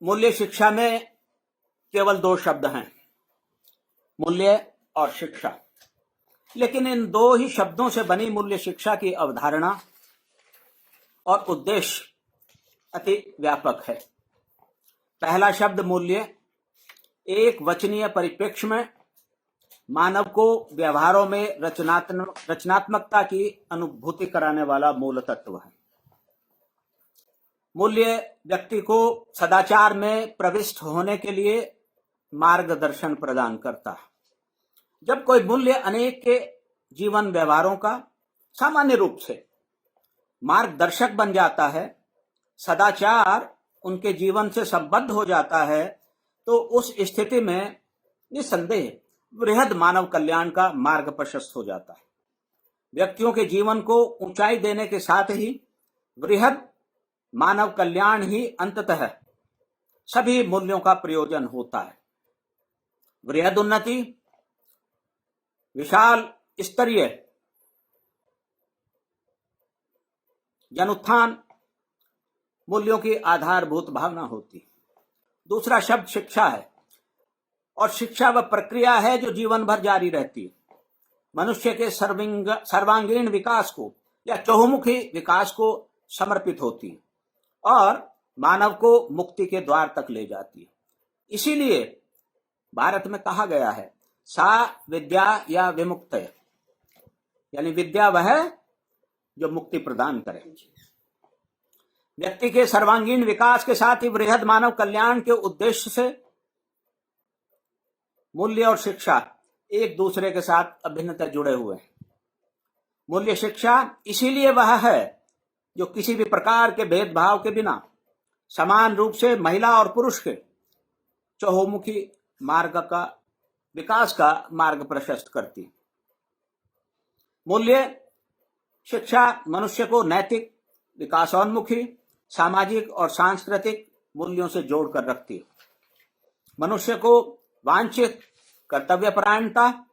मूल्य शिक्षा में केवल दो शब्द हैं, मूल्य और शिक्षा। लेकिन इन दो ही शब्दों से बनी मूल्य शिक्षा की अवधारणा और उद्देश्य अति व्यापक है। पहला शब्द मूल्य एक वचनीय परिप्रेक्ष्य में मानव को व्यवहारों में रचनात्मकता की अनुभूति कराने वाला मूल तत्व है। मूल्य व्यक्ति को सदाचार में प्रविष्ट होने के लिए मार्गदर्शन प्रदान करता है। जब कोई मूल्य अनेक के जीवन व्यवहारों का सामान्य रूप से मार्गदर्शक बन जाता है, सदाचार उनके जीवन से संबद्ध हो जाता है, तो उस स्थिति में निस्संदेह वृहद मानव कल्याण का मार्ग प्रशस्त हो जाता है। व्यक्तियों के जीवन को ऊंचाई देने के साथ ही वृहद मानव कल्याण ही अंततः सभी मूल्यों का प्रयोजन होता है। वृहद उन्नति, विशाल स्तरीय जन-उत्थान मूल्यों की आधारभूत भावना होती। दूसरा शब्द शिक्षा है, और शिक्षा वह प्रक्रिया है जो जीवन भर जारी रहती है। मनुष्य के सर्वांगीण विकास को या चहुमुखी विकास को समर्पित होती है और मानव को मुक्ति के द्वार तक ले जाती है। इसीलिए भारत में कहा गया है, सा विद्या या विमुक्तय, यानी विद्या वह जो मुक्ति प्रदान करे। व्यक्ति के सर्वांगीण विकास के साथ ही वृहद मानव कल्याण के उद्देश्य से मूल्य और शिक्षा एक दूसरे के साथ अभिन्नतः जुड़े हुए हैं। मूल्य शिक्षा इसीलिए वह है जो किसी भी प्रकार के भेदभाव के बिना समान रूप से महिला और पुरुष के चहुमुखी मार्ग का विकास का मार्ग प्रशस्त करती। मूल्य शिक्षा मनुष्य को नैतिक, विकासोन्मुखी, सामाजिक और सांस्कृतिक मूल्यों से जोड़कर रखती है। मनुष्य को वांछित कर्तव्यपरायणता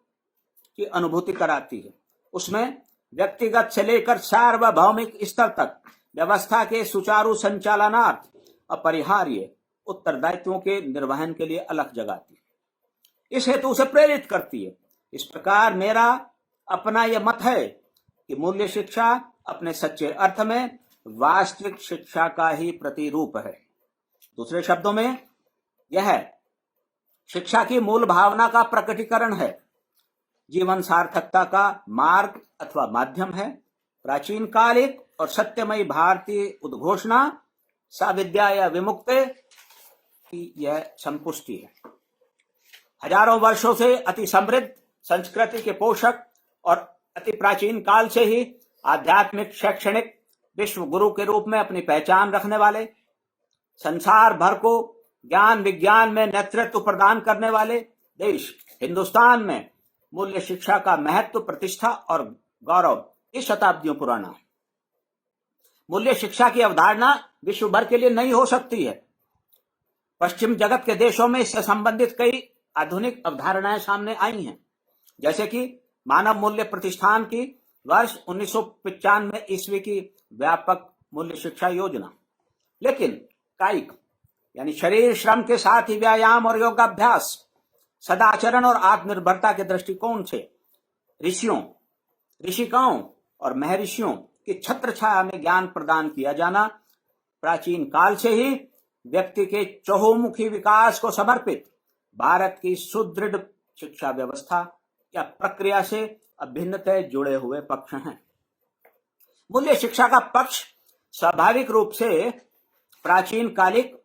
की अनुभूति कराती है। उसमें व्यक्तिगत से लेकर सार्वभौमिक स्तर तक व्यवस्था के सुचारू संचालनार्थ अपरिहार्य उत्तरदायित्वों के निर्वहन के लिए अलग जगाती है। इस हेतु उसे प्रेरित करती है। इस प्रकार मेरा अपना यह मत है कि मूल्य शिक्षा अपने सच्चे अर्थ में वास्तविक शिक्षा का ही प्रतिरूप है। दूसरे शब्दों में यह शिक्षा की मूल भावना का प्रकटीकरण है, जीवन सार्थकता का मार्ग अथवा माध्यम है। प्राचीन कालिक और सत्यमयी भारतीय उद्घोषणा सा विद्या या विमुक्ति की यह संपुष्टि है। हजारों वर्षों से अति समृद्ध संस्कृति के पोषक और अति प्राचीन काल से ही आध्यात्मिक शैक्षणिक विश्व गुरु के रूप में अपनी पहचान रखने वाले, संसार भर को ज्ञान विज्ञान में नेतृत्व प्रदान करने वाले देश हिंदुस्तान में मूल्य शिक्षा का महत्व, प्रतिष्ठा और गौरव इस शताब्दियों पुराना है। मूल्य शिक्षा की अवधारणा विश्व भर के लिए नई हो सकती है। पश्चिम जगत के देशों में इससे संबंधित कई आधुनिक अवधारणाएं सामने आई हैं, जैसे कि मानव मूल्य प्रतिष्ठान की वर्ष 1995 ईस्वी की व्यापक मूल्य शिक्षा योजना। लेकिन कायिक यानी शरीर श्रम के साथ ही व्यायाम और योगाभ्यास, सदाचरण और आत्मनिर्भरता के दृष्टिकोण से ऋषियों, ऋषिकाओं और महर्षियों की छत्र छाया में ज्ञान प्रदान किया जाना प्राचीन काल से ही व्यक्ति के चहुमुखी विकास को समर्पित भारत की सुदृढ़ शिक्षा व्यवस्था या प्रक्रिया से अभिन्नतः जुड़े हुए पक्ष हैं। मूल्य शिक्षा का पक्ष स्वाभाविक रूप से प्राचीन कालिक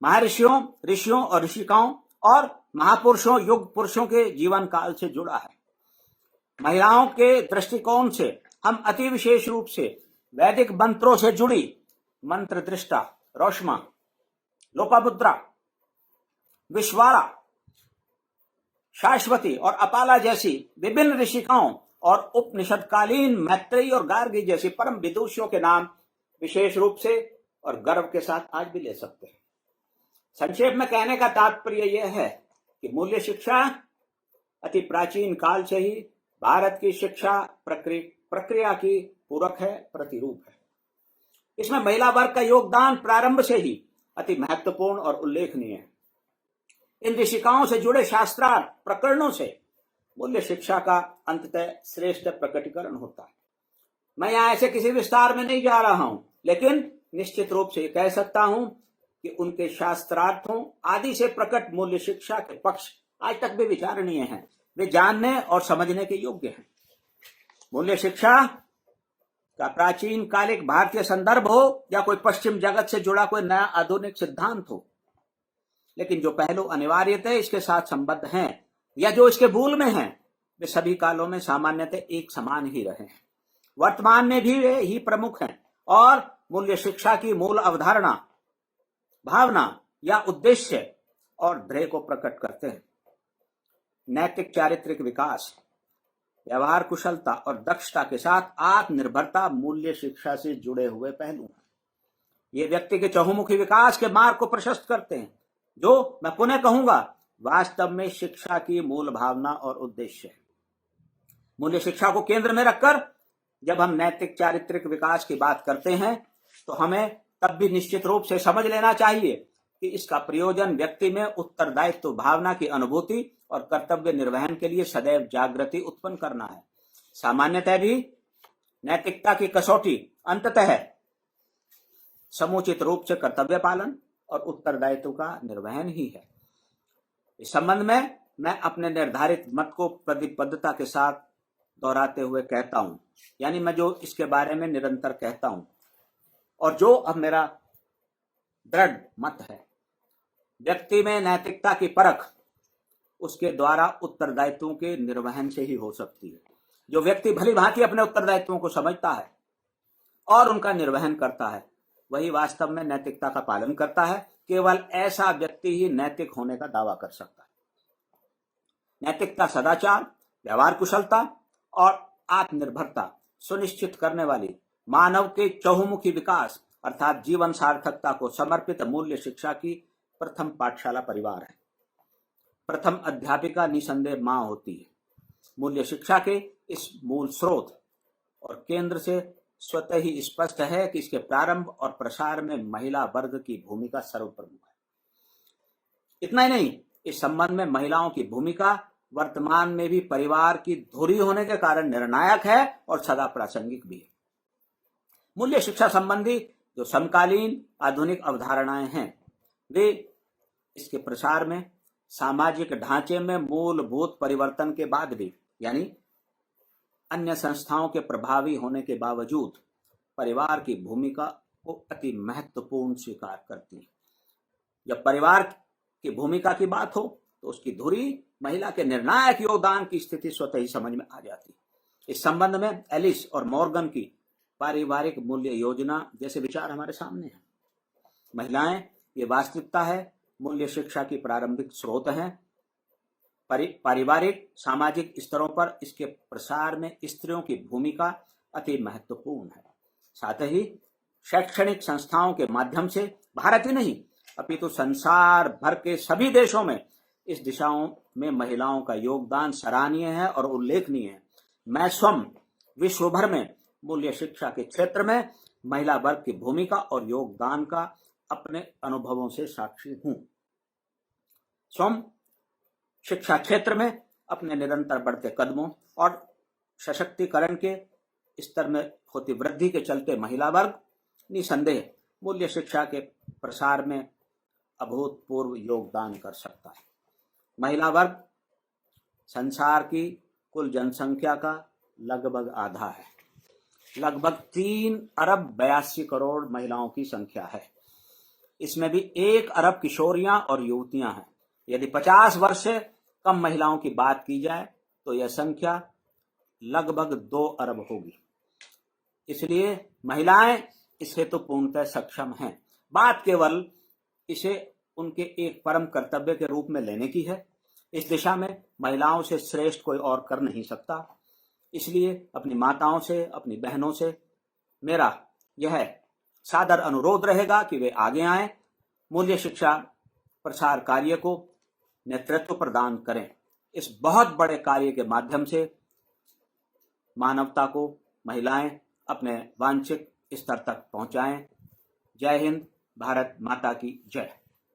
महर्षियों, ऋषियों और ऋषिकाओं और महापुरुषों, युग पुरुषों के जीवन काल से जुड़ा है। महिलाओं के दृष्टिकोण से हम अति विशेष रूप से वैदिक मंत्रों से जुड़ी मंत्र दृष्टा, रोशमा, लोपामुद्रा, विश्वारा, शाश्वती और अपाला जैसी विभिन्न ऋषिकाओं और उपनिषदकालीन मैत्रेयी और गार्गी जैसी परम विदुषियों के नाम विशेष रूप से और गर्व के साथ आज भी ले सकते हैं। संक्षेप में कहने का तात्पर्य यह है कि मूल्य शिक्षा अति प्राचीन काल से ही भारत की शिक्षा प्रक्रिया की पूरक है, प्रतिरूप है। इसमें महिला वर्ग का योगदान प्रारंभ से ही अति महत्वपूर्ण और उल्लेखनीय है। इन ऋषिकाओं से जुड़े शास्त्रार्थ प्रकरणों से मूल्य शिक्षा का अंततः श्रेष्ठ प्रकटीकरण होता है। मैं यहां ऐसे किसी विस्तार में नहीं जा रहा हूं, लेकिन निश्चित रूप से कह सकता हूं कि उनके शास्त्रार्थों आदि से प्रकट मूल्य शिक्षा के पक्ष आज तक भी विचारणीय हैं। वे जानने और समझने के योग्य हैं। मूल्य शिक्षा का प्राचीन कालिक भारतीय संदर्भ हो या कोई पश्चिम जगत से जुड़ा कोई नया आधुनिक सिद्धांत हो, लेकिन जो पहलू अनिवार्यतः इसके साथ संबद्ध हैं या जो इसके मूल में हैं, वे सभी कालों में सामान्यतः एक समान ही रहे हैं। वर्तमान में भी वे ही प्रमुख हैं और मूल्य शिक्षा की मूल अवधारणा, भावना या उद्देश्य और ध्येय को प्रकट करते हैं। नैतिक चारित्रिक विकास, व्यवहार कुशलता और दक्षता के साथ आत्मनिर्भरता मूल्य शिक्षा से जुड़े हुए पहलू हैं। ये व्यक्ति के चहुमुखी विकास के मार्ग को प्रशस्त करते हैं, जो मैं पुनः कहूंगा वास्तव में शिक्षा की मूल भावना और उद्देश्य है। मूल्य शिक्षा को केंद्र में रखकर जब हम नैतिक चारित्रिक विकास की बात करते हैं तो हमें तब भी निश्चित रूप से समझ लेना चाहिए कि इसका प्रयोजन व्यक्ति में उत्तरदायित्व भावना की अनुभूति और कर्तव्य निर्वहन के लिए सदैव जागृति उत्पन्न करना है। सामान्यतः भी नैतिकता की कसौटी अंततः समुचित रूप से कर्तव्य पालन और उत्तरदायित्व का निर्वहन ही है। इस संबंध में मैं अपने निर्धारित मत को प्रतिबद्धता के साथ दोहराते हुए कहता हूं, यानी मैं जो इसके बारे में निरंतर कहता हूं और जो अब मेरा दृढ़ मत है, व्यक्ति में नैतिकता की परख उसके द्वारा उत्तरदायित्वों के निर्वहन से ही हो सकती है। जो व्यक्ति भली भांति अपने उत्तरदायित्वों को समझता है और उनका निर्वहन करता है, वही वास्तव में नैतिकता का पालन करता है। केवल ऐसा व्यक्ति ही नैतिक होने का दावा कर सकता है। नैतिकता सदाचार, व्यवहार कुशलता और आत्मनिर्भरता सुनिश्चित करने वाली मानव के चहुमुखी विकास अर्थात जीवन सार्थकता को समर्पित मूल्य शिक्षा की प्रथम पाठशाला परिवार है। प्रथम अध्यापिका निसंदेह मां होती है। मूल्य शिक्षा के इस मूल स्रोत और केंद्र से स्वतः ही स्पष्ट है कि इसके प्रारंभ और प्रसार में महिला वर्ग की भूमिका सर्वप्रमुख है। इतना ही नहीं, इस संबंध में महिलाओं की भूमिका वर्तमान में भी परिवार की धुरी होने के कारण निर्णायक है और सदा प्रासंगिक भी है। मूल्य शिक्षा संबंधी जो समकालीन आधुनिक अवधारणाएं हैं, वे इसके प्रसार में सामाजिक ढांचे में मूलभूत परिवर्तन के बाद भी, यानी अन्य संस्थाओं के प्रभावी होने के बावजूद, परिवार की भूमिका को अति महत्वपूर्ण स्वीकार करती है। जब परिवार की भूमिका की बात हो तो उसकी धुरी महिला के निर्णायक योगदान की स्थिति स्वतः ही समझ में आ जाती है। इस संबंध में एलिस और मॉर्गन की पारिवारिक मूल्य योजना जैसे विचार हमारे सामने हैं। महिलाएं ये वास्तविकता है, मूल्य शिक्षा की प्रारंभिक स्रोत हैं। पारिवारिक सामाजिक स्तरों पर इसके प्रसार में स्त्रियों की भूमिका अति महत्वपूर्ण है। साथ ही शैक्षणिक संस्थाओं के माध्यम से भारत ही नहीं अपितु संसार भर के सभी देशों में इस दिशाओं में महिलाओं का योगदान सराहनीय है और उल्लेखनीय है। मैं स्वयं विश्व भर में मूल्य शिक्षा के क्षेत्र में महिला वर्ग की भूमिका और योगदान का अपने अनुभवों से साक्षी हूं। स्वयं शिक्षा क्षेत्र में अपने निरंतर बढ़ते कदमों और सशक्तिकरण के स्तर में होती वृद्धि के चलते महिला वर्ग निसंदेह मूल्य शिक्षा के प्रसार में अभूतपूर्व योगदान कर सकता है। महिला वर्ग संसार की कुल जनसंख्या का लगभग आधा है। लगभग 3 अरब 82 करोड़ महिलाओं की संख्या है। इसमें भी 1 अरब किशोरियां और युवतियां हैं। यदि 50 वर्ष से कम महिलाओं की बात की जाए तो यह संख्या लगभग 2 अरब होगी। इसलिए महिलाएं इस हेतु पूर्णतः सक्षम हैं। बात केवल इसे उनके एक परम कर्तव्य के रूप में लेने की है। इस दिशा में महिलाओं से श्रेष्ठ कोई और कर नहीं सकता। इसलिए अपनी माताओं से, अपनी बहनों से मेरा यह सादर अनुरोध रहेगा कि वे आगे आएं, मूल्य शिक्षा प्रसार कार्य को नेतृत्व प्रदान करें। इस बहुत बड़े कार्य के माध्यम से मानवता को महिलाएं अपने वांछित स्तर तक पहुंचाएं। जय हिंद, भारत माता की जय।